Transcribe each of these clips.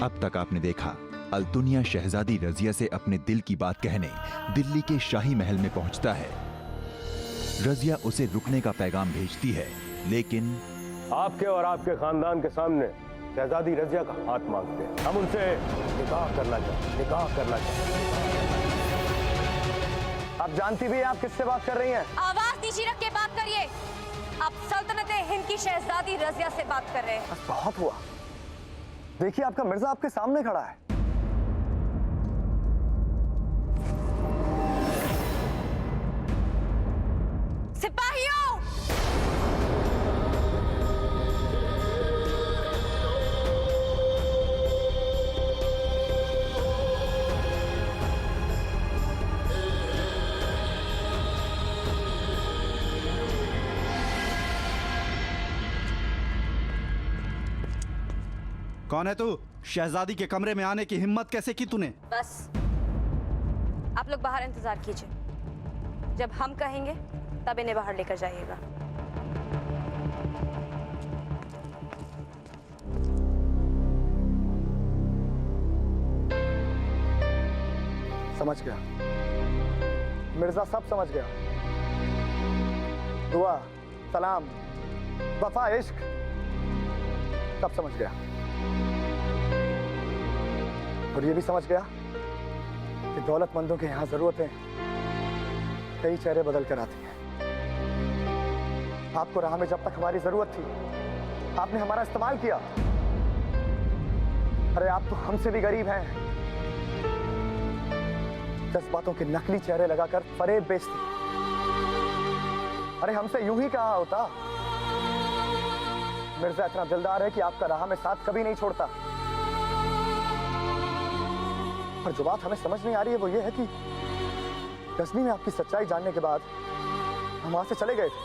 अब तक आपने देखा, अल्तुनिया शहजादी रजिया से अपने दिल की बात कहने दिल्ली के शाही महल में पहुंचता है। रजिया उसे रुकने का पैगाम भेजती है, लेकिन आपके और आपके खानदान के सामने शहजादी रजिया का हाथ मांगते हैं। हम उनसे निकाह करना चाहते। आप जानती भी हैं आप किससे बात कर रही हैं? आवाज नीची रख के बात करिए। आप सल्तनत हिंद की शहजादी रजिया से बात कर रहे हैं। बस बहुत हुआ। देखिए आपका मिर्जा आपके सामने खड़ा है। सिपाहियों! कौन है तू? शहजादी के कमरे में आने की हिम्मत कैसे की तूने? बस आप लोग बाहर इंतजार कीजिए। जब हम कहेंगे तब इन्हें बाहर लेकर जाइएगा। समझ गया मिर्जा, सब समझ गया। दुआ, सलाम, वफा, इश्क सब समझ गया। और ये भी समझ गया कि दौलतमंदों के यहां जरूरतें कई चेहरे बदल कर आती हैं। आपको राह में जब तक हमारी जरूरत थी आपने हमारा इस्तेमाल किया। अरे आप तो हमसे भी गरीब हैं। जज्बातों के नकली चेहरे लगाकर फरेब बेचते। अरे हमसे यूं ही कहा होता। मिर्जा इतना दिलदार है कि आपका राह में साथ कभी नहीं छोड़ता। पर जो बात हमें समझ नहीं आ रही है वो ये है कि गजनी में आपकी सच्चाई जानने के बाद हम वहां से चले गए थे,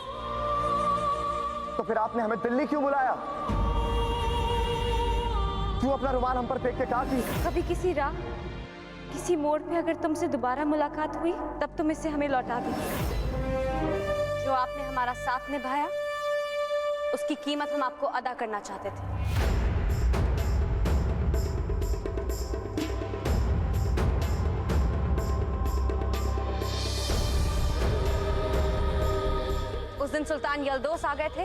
तो फिर आपने हमें दिल्ली क्यों बुलाया? क्यों अपना रुमाल हम पर फेंक के कहा कि कभी किसी राह, किसी मोड़ पे अगर तुमसे दोबारा मुलाकात हुई तब तुम इसे हमें लौटा दीजिए। जो आपने हमारा साथ निभाया उसकी कीमत हम आपको अदा करना चाहते थे। उस दिन सुल्तान यल्दोस आ गए थे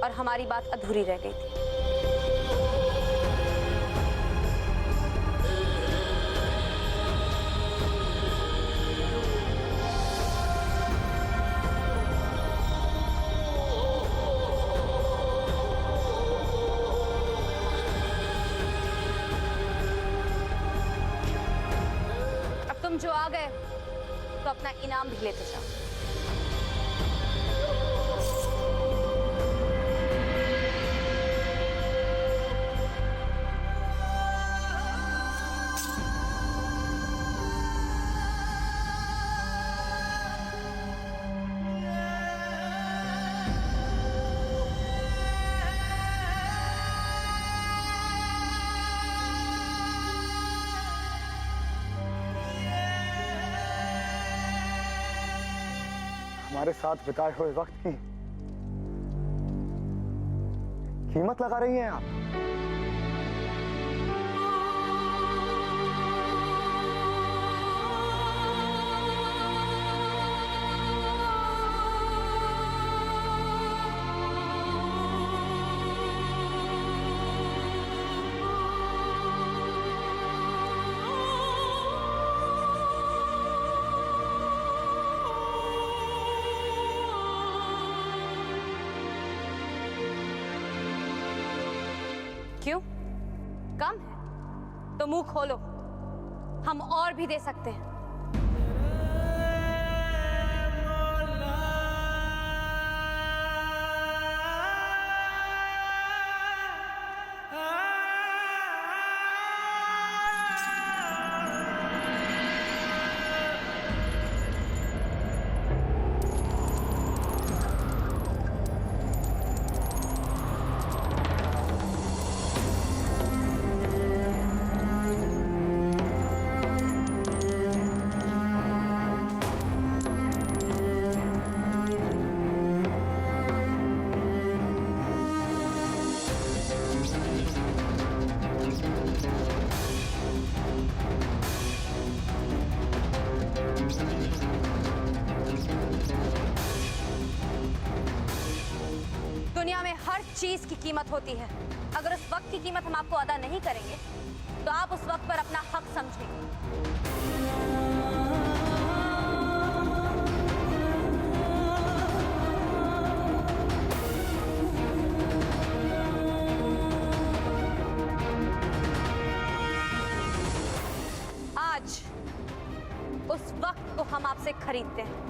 और हमारी बात अधूरी रह गई थी। अब तुम जो आ गए तो अपना इनाम भी लेते जाओ। हमारे साथ बिताए हुए वक्त की कीमत लगा रही हैं आप? क्यों? कम है तो मुंह खोलो, हम और भी दे सकते हैं। दुनिया में हर चीज की कीमत होती है। अगर उस वक्त की कीमत हम आपको अदा नहीं करेंगे तो आप उस वक्त पर अपना हक समझेंगे। आज उस वक्त को हम आपसे खरीदते हैं।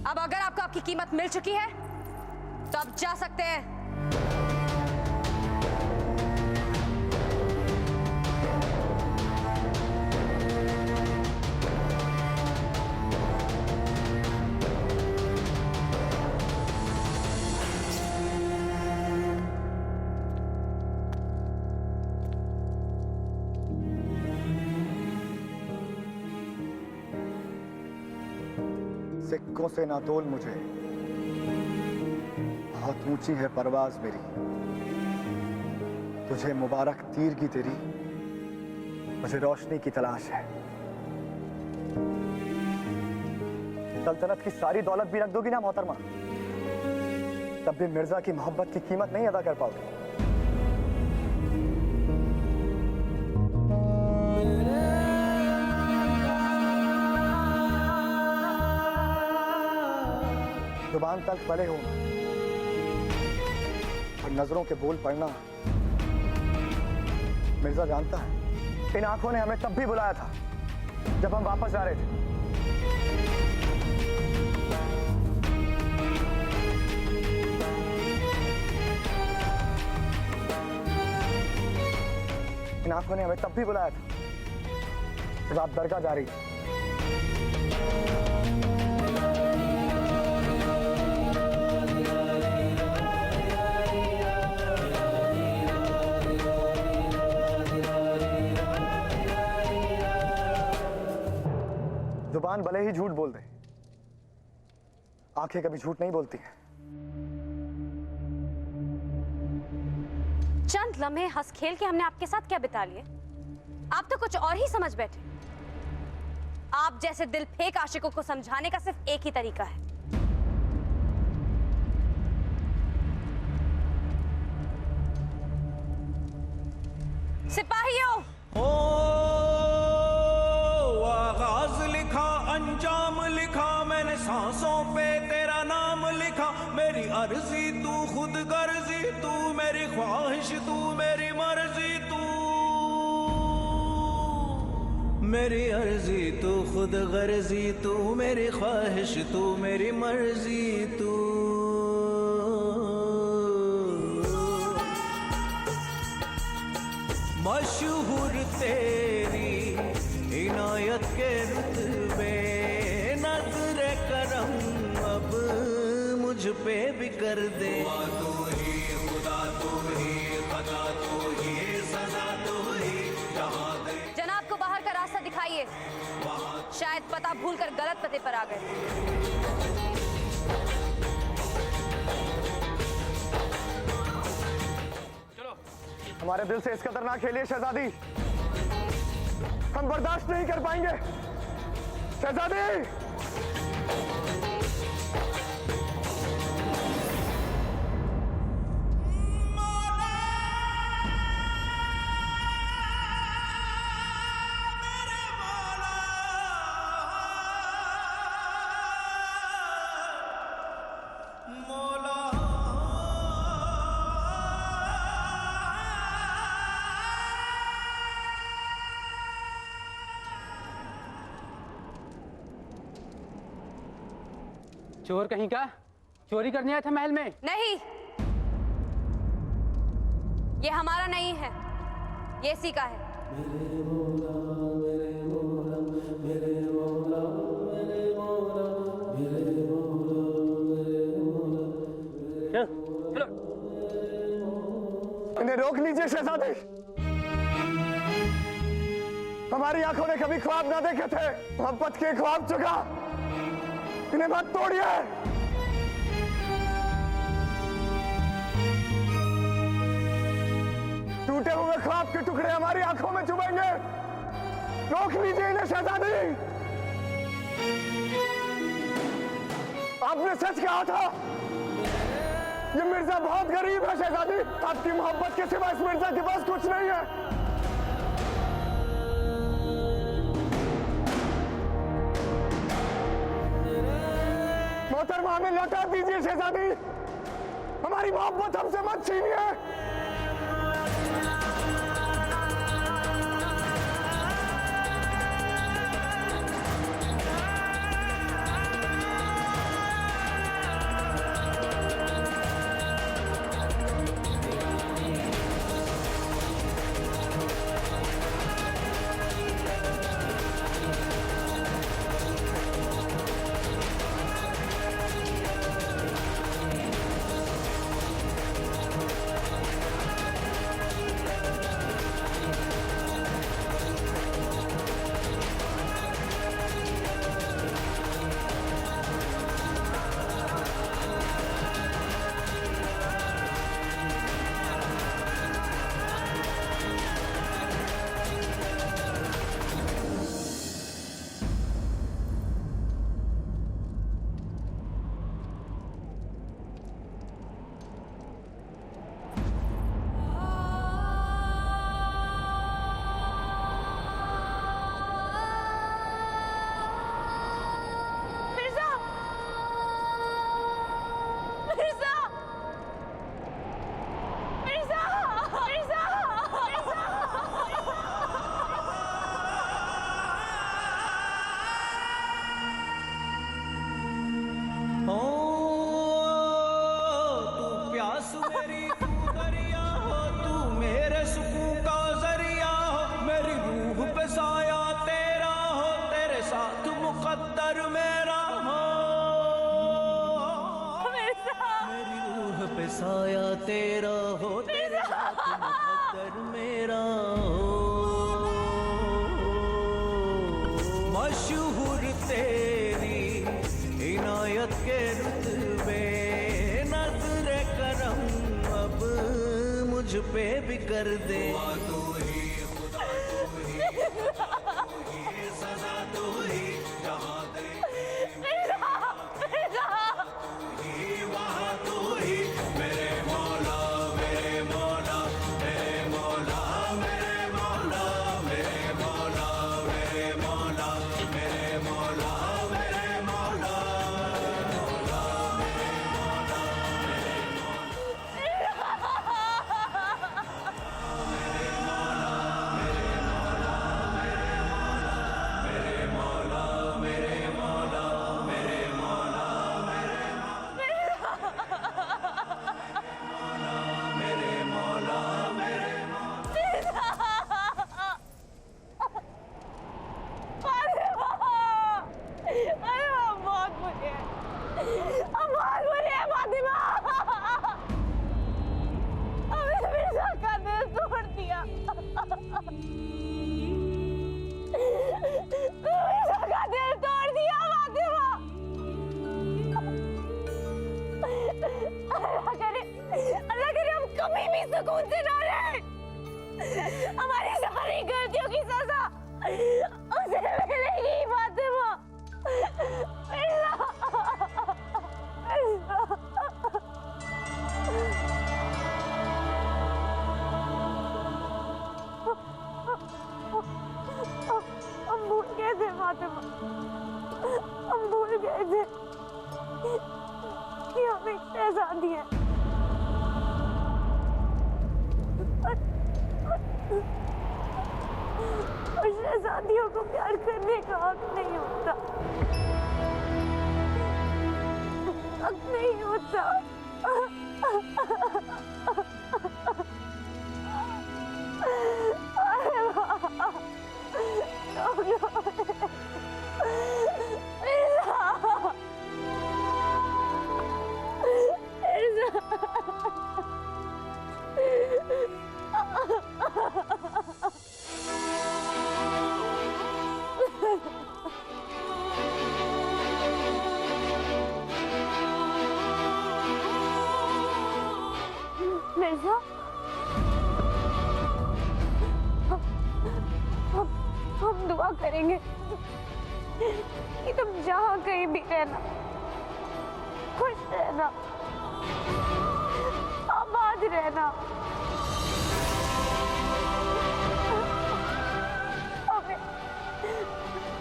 अब अगर आपको आपकी कीमत मिल चुकी है तो आप जा सकते हैं। सिक्कों से ना तोल मुझे, बहुत ऊंची है परवाज मेरी। तुझे मुबारक तीर की तेरी, मुझे रोशनी की तलाश है। सल्तनत की सारी दौलत भी रख दोगी ना मोहतरमा, तब भी मिर्जा की मोहब्बत की कीमत नहीं अदा कर पाओगे। जुबान तक पले हो और नजरों के बोल पढ़ना मिर्जा जानता है। इन आंखों ने हमें तब भी बुलाया था जब हम वापस जा रहे थे। इन आंखों ने हमें तब भी बुलाया था जब आप दरगाह जा रही थी। जुबान भले ही झूठ बोल दे, आंखें कभी झूठ नहीं बोलती हैं। चंद लम्हे हंस खेल के हमने आपके साथ क्या बिता लिए, आप तो कुछ और ही समझ बैठे। आप जैसे दिल फेंक आशिकों को समझाने का सिर्फ एक ही तरीका है। सिपाहियों, आगाज लिखा, अंजाम लिखा, मैंने सांसों पे तेरा नाम लिखा। मेरी अर्जी तू, खुद गर्जी तू, मेरी ख्वाहिश तू, मेरी मर्जी तू। मेरी अर्जी तू, खुद गर्जी तू, मेरी ख्वाहिश तू, मेरी मर्जी तू। मशहूर तेरी इनायत के रुतबे, नज़्र करम अब मुझ पे भी कर दे। तू ही खुदा, तू ही खता, तू ही सजा, तू ही जहां दे। जनाब को बाहर का रास्ता दिखाइए, शायद पता भूलकर गलत पते पर आ गए। हमारे दिल से इस कदर ना खेलिए शहजादी, हम बर्दाश्त नहीं कर पाएंगे। शहजादी, चोर कहीं का, चोरी करने आया था महल में? नहीं, ये हमारा नहीं है, ये इसी का है। चलो। इन्हें रोक लीजिए शहजादी, हमारी आंखों ने कभी ख्वाब ना देखे थे, मोहब्बत के ख्वाब चुका। इन्हें मत तोड़िए। टूट टूटे हुए ख्वाब के टुकड़े हमारी आंखों में चुभेंगे। रोक लीजिए इन्हें शहजादी। आपने सच कहा था। ये मिर्जा बहुत गरीब है शहजादी। आपकी मोहब्बत के सिवा इस मिर्जा के पास कुछ नहीं है। मोहतरमा हमें लौटा दीजिए शहजादी। हमारी मोहब्बत हमसे मत छीनिए। साया तेरा हो, तेरे साथ मुकद्दर मेरा हो। मशहूर तेरी इनायत के रुतबे, नज़्र करम अब मुझ पे भी कर दे। तू ही खुदा, तू ही सजा, तू ही जहां दे। सुकून से ना रहे। हमारी सारी गलतियों की सजा उसे मिलेगी फातिमा। हम भूल गए थे फातिमा, हम भूल गए थे कि हम एक शहजादी हैं। और शहजादियों को प्यार करने का हक नहीं होता, हक नहीं होता। मिर्जा हम दुआ करेंगे कि तुम जहाँ कहीं भी रहना, खुश रहना, आबाद रहना।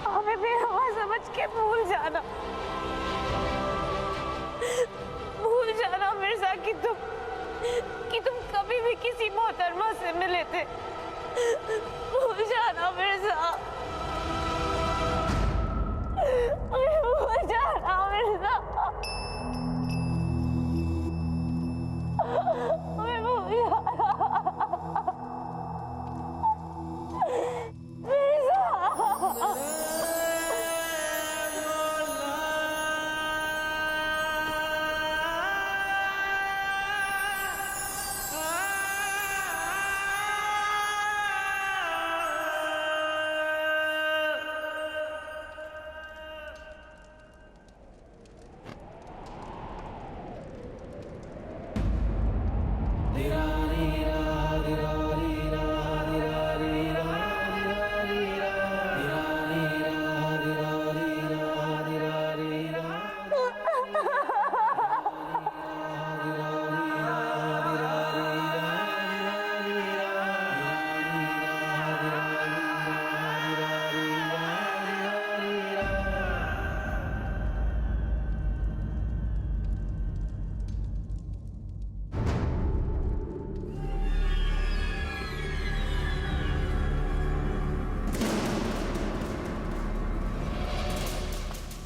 हमें बेहवा समझ के भूल जाना मिर्जा कि तुम कभी भी किसी मोहतरमा से मिले थे। भूल जाना मिर्जा, भूल जाना मिर्जा, हमें भूल जाना मिर्जा।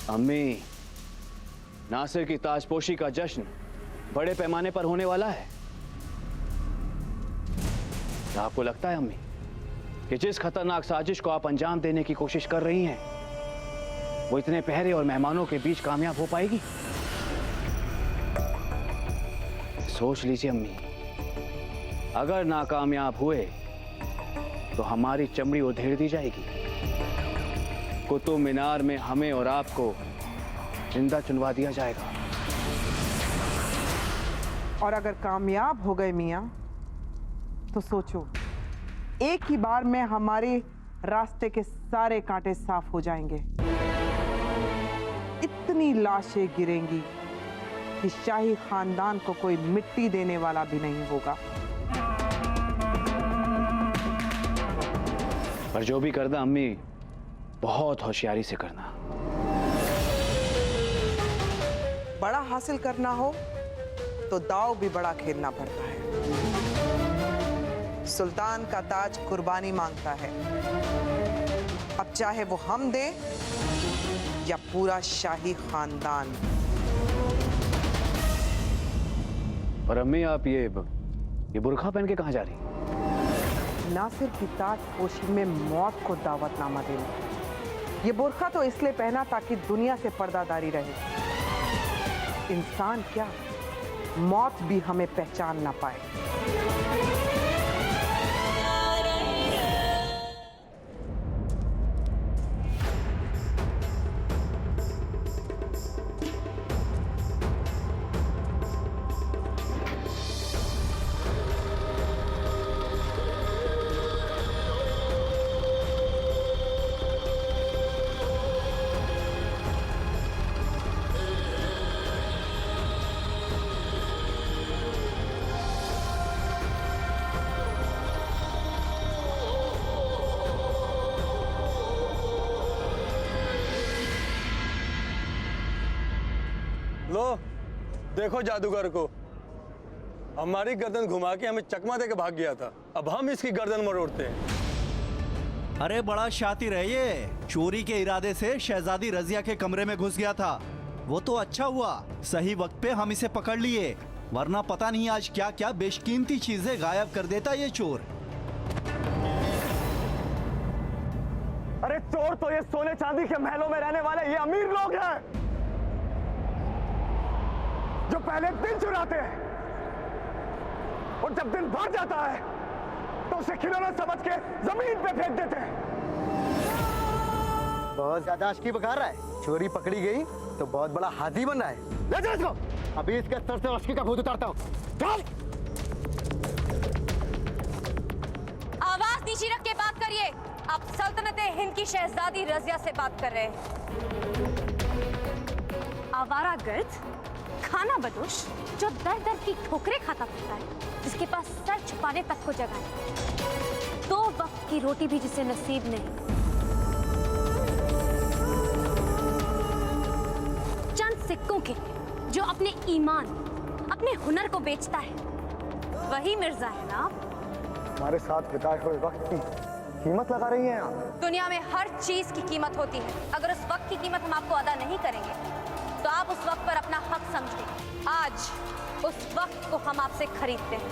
अम्मी, नासिर की ताजपोशी का जश्न बड़े पैमाने पर होने वाला है। क्या आपको लगता है अम्मी कि जिस खतरनाक साजिश को आप अंजाम देने की कोशिश कर रही हैं, वो इतने पहरे और मेहमानों के बीच कामयाब हो पाएगी? सोच लीजिए अम्मी, अगर नाकामयाब हुए तो हमारी चमड़ी उधेड़ दी जाएगी। कुतुब मीनार में हमें और आपको जिंदा चुनवा दिया जाएगा। और अगर कामयाब हो गए मियां, तो सोचो, एक ही बार में हमारे रास्ते के सारे कांटे साफ हो जाएंगे। इतनी लाशें गिरेंगी कि शाही खानदान को कोई मिट्टी देने वाला भी नहीं होगा। पर जो भी करना अम्मी, बहुत होशियारी से करना। बड़ा हासिल करना हो तो दाव भी बड़ा खेलना पड़ता है। सुल्तान का ताज कुर्बानी मांगता है। अब चाहे वो हम दें या पूरा शाही खानदान। पर अम्मी, आप ये बुर्खा पहन के कहाँ जा रही? नासिर की ताजपोशी में मौत को दावतनामा देना। ये बुर्खा तो इसलिए पहना ताकि दुनिया से पर्दादारी रहे। इंसान क्या, मौत भी हमें पहचान ना पाए। लो देखो जादूगर को, हमारी गर्दन घुमा के हमें चकमा देके भाग गया था। अब हम इसकी गर्दन मरोड़ते हैं। अरे बड़ा शातिर है ये, चोरी के इरादे से शहजादी रजिया के कमरे में घुस गया था। वो तो अच्छा हुआ सही वक्त पे हम इसे पकड़ लिए, वरना पता नहीं आज क्या क्या बेशकीमती चीजें गायब कर देता ये चोर। अरे चोर तो ये सोने चांदी के महलों में रहने वाले ये अमीर लोग हैं, जो पहले दिन चुराते हैं और जब दिन भर जाता है तो उसे खिलौना समझ के जमीन पे फेंक देते हैं। बहुत ज्यादा अशकी बखा रहा है। चोरी पकड़ी गई तो बहुत बड़ा हाथी बन रहा है। ले जाओ इसको, अभी इसके सर से अशकी का भूत उतारता हूं। चल। आवाज नीचे रख के बात करिए, आप सल्तनत हिंद की शहजादी रजिया से बात कर रहे हैं। आवारागर्द, खाना बदोश, जो दर दर की ठोकरें खाता फिरता है, जिसके पास सर छुपाने तक को जगह है, 2 वक्त की रोटी भी जिसे नसीब नहीं। चंद सिक्कों के जो अपने ईमान, अपने हुनर को बेचता है, वही मिर्जा है ना आप। हमारे साथ बिताए हुए वक्त की कीमत लगा रही हैं आप। दुनिया में हर चीज की कीमत होती है। अगर उस वक्त की कीमत हम आपको अदा नहीं करेंगे तो आप उस वक्त पर अपना हक समझें। आज उस वक्त को हम आपसे खरीदते हैं।